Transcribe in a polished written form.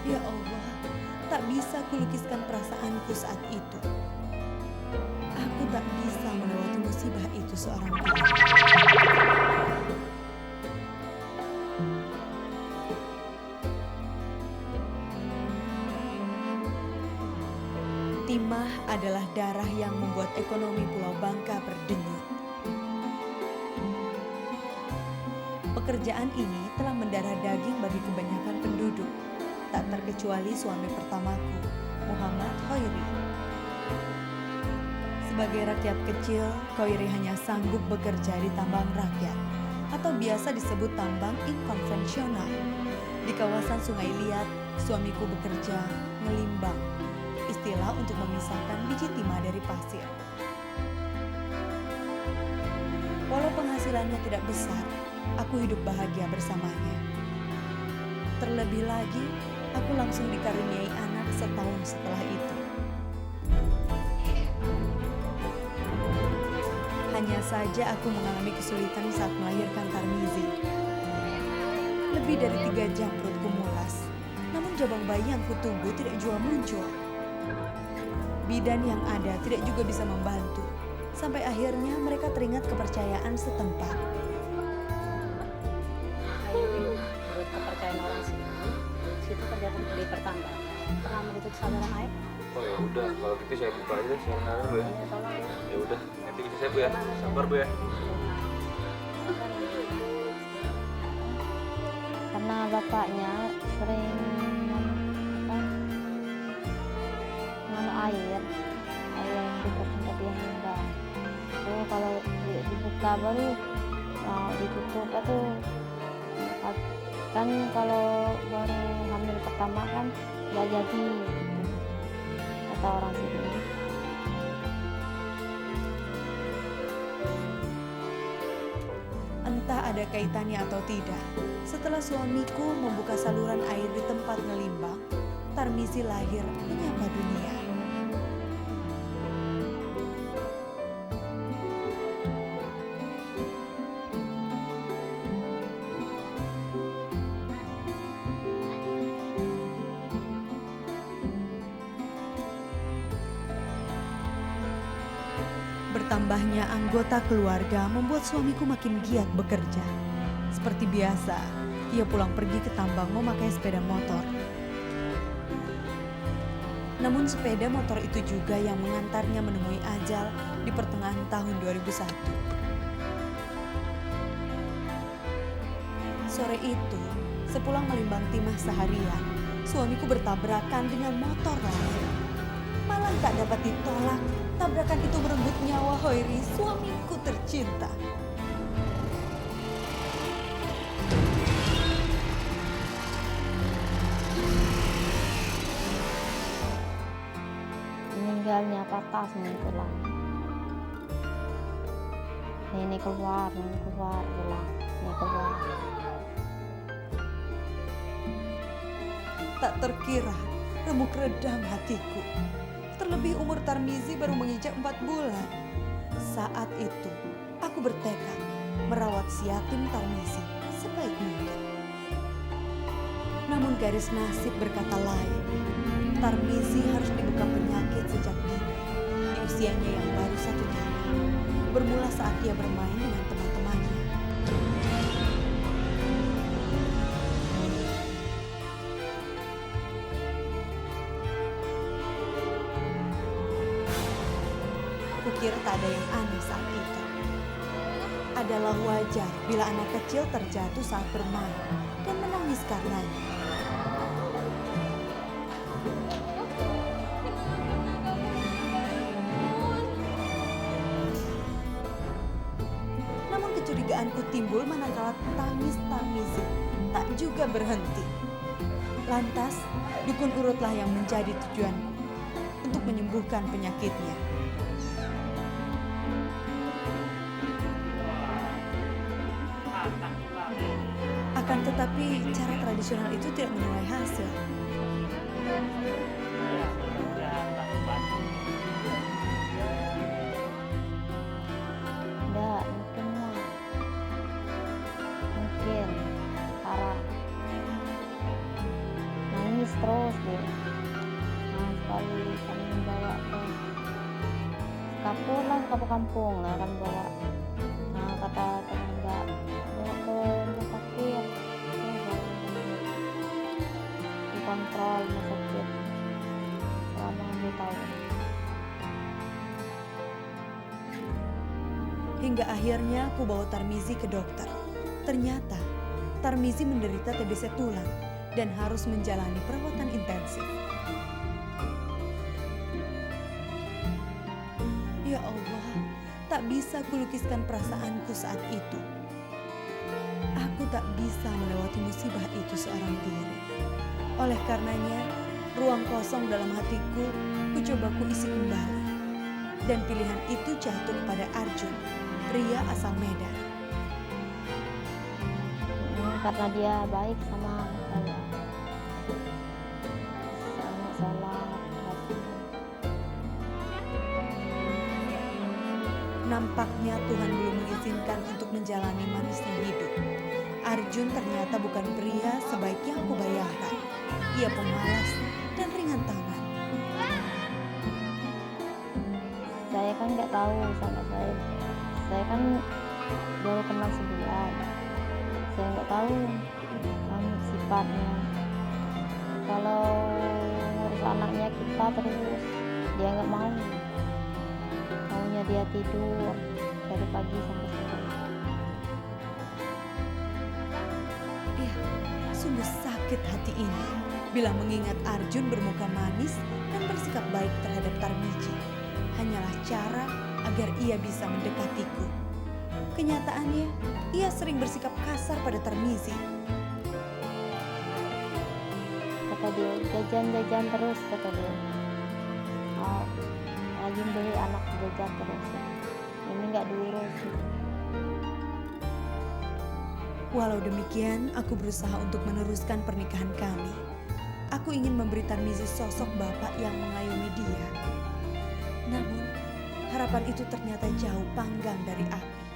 Ya Allah, tak bisa kulukiskan perasaanku saat itu. Aku tak bisa melewati musibah itu seorang diri. Timah adalah darah yang membuat ekonomi Pulau Bangka berdenyut. Pekerjaan ini telah mendarah daging bagi kebanyakan penduduk, tak terkecuali suami pertamaku, Muhammad Khairi. Sebagai rakyat kecil, Khairi hanya sanggup bekerja di tambang rakyat, atau biasa disebut tambang inkonvensional. Di kawasan Sungai Liat, suamiku bekerja ngelimbang, istilah untuk memisahkan biji timah dari pasir. Walau penghasilannya tidak besar, aku hidup bahagia bersamanya. Terlebih lagi, aku langsung dikaruniai anak setahun setelah itu. Hanya saja aku mengalami kesulitan saat melahirkan Tarmizi. Lebih dari 3 jam perutku mulas, namun jabang bayi yang kutunggu tidak jua muncul. Bidan yang ada tidak juga bisa membantu, sampai akhirnya mereka teringat kepercayaan setempat. Menurut kepercayaan orang sini, situ kerja di pertambangan. Pernah begitu kesadaran air? Oh ya udah, kalau gitu saya buka aja deh, saya Bu ya. Iya, tolong ya. Ya udah, nanti bisa saya Bu ya. Sabar Bu ya. Karena bapaknya sering air yang dipercepat yang rendah. So kalau dibuka baru ditutup itu kan kalau baru hamil pertama kan nggak jadi kata orang sini. Entah ada kaitannya atau tidak, setelah suamiku membuka saluran air di tempat ngelimbang, Tarmizi lahir menyapa dunia. Bertambahnya anggota keluarga membuat suamiku makin giat bekerja. Seperti biasa, ia pulang pergi ke tambang memakai sepeda motor. Namun sepeda motor itu juga yang mengantarnya menemui ajal di pertengahan tahun 2001. Sore itu, sepulang melimbang timah seharian, suamiku bertabrakan dengan motor lain. Malah tak dapat ditolak, tabrakan itu merenggut nyawa Khairi, suamiku tercinta. Meninggalnya patah semua tulang. Ini keluar tulang. Ini keluar. Tak terkira, remuk redam hatiku. Terlebih umur Tarmizi baru menginjak 4 bulan. Saat itu, aku bertekad merawat si yatim Tarmizi sebaik mungkin. Namun garis nasib berkata lain. Tarmizi harus dibekam penyakit sejak dini, di usianya yang baru 1 tahun. Bermula saat ia bermain dengan teman-temannya. Kukira tak ada yang aneh saat itu. Adalah wajar bila anak kecil terjatuh saat bermain dan menangis karenanya. Namun kecurigaanku timbul manakala tangis Tarmizi tak juga berhenti. Lantas, dukun urutlah yang menjadi tujuanku untuk menyembuhkan penyakitnya. Akan tetapi cara tradisional itu tidak menuai hasil. Enggak, mungkin parah nangis terus. kapur lah ke kampung lah kan bawa. Nah kata tetangga bawa ke rumah sakit, dikontrol rumah sakit selama 2 tahun. Hingga akhirnya aku bawa Tarmizi ke dokter. Ternyata Tarmizi menderita TBC tulang dan harus menjalani perawatan intensif. Ya Allah, tak bisa kulukiskan perasaanku saat itu. Aku tak bisa melewati musibah itu seorang diri. Oleh karenanya, ruang kosong dalam hatiku coba kuisi kembali. Dan pilihan itu jatuh kepada Arjun, pria asal Medan. Karena dia baik sama saya, sangat sholat, rajin. Nampaknya Tuhan belum mengizinkan untuk menjalani manisnya hidup. Arjun ternyata bukan pria sebaik yang aku bayangkan. Ia pemalas dan ringan tangan. Saya kan nggak tahu sama saya kan baru kenal sebulan. Saya nggak tahu kan sifatnya. Kalau ngurus anaknya kita terus, dia nggak mau. Maunya dia tidur dari pagi sampai sore. Ya, sungguh sakit hati ini bila mengingat Arjun bermuka manis dan bersikap baik terhadap Tarmizi. Hanyalah cara agar ia bisa mendekatiku. Kenyataannya, ia sering bersikap kasar pada Tarmizi. Kata dia, jajan terus, kata dia. Rajin beli anak jajan terus. Ini nggak diurus. Walau demikian, aku berusaha untuk meneruskan pernikahan kami. Aku ingin memberi Tarmizi sosok bapak yang mengayomi dia. Namun, harapan itu ternyata jauh panggang dari api.